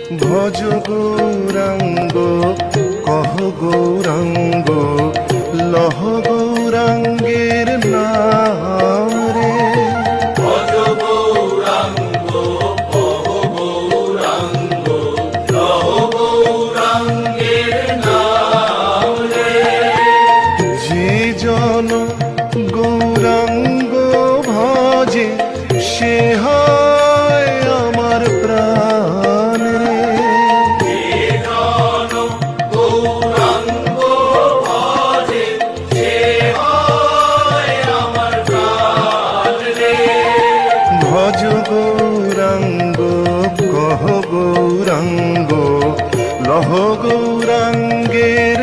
ভজ গৌরাঙ্গ কহ গৌরাঙ্গ লহ গৌরাঙ্গের নাম রে। ভজ গৌরাঙ্গ কহ গৌরাঙ্গ লহ গৌরাঙ্গের নাম রে। যে জন গৌরাঙ্গ ভজে সে হয় আমার প্রাণ রে। যে জন গৌরাঙ্গ ভজে সে হয় আমার প্রাণ রে। ভজ গৌরাঙ্গ কহ গৌরাঙ্গ লহ গৌরাঙ্গের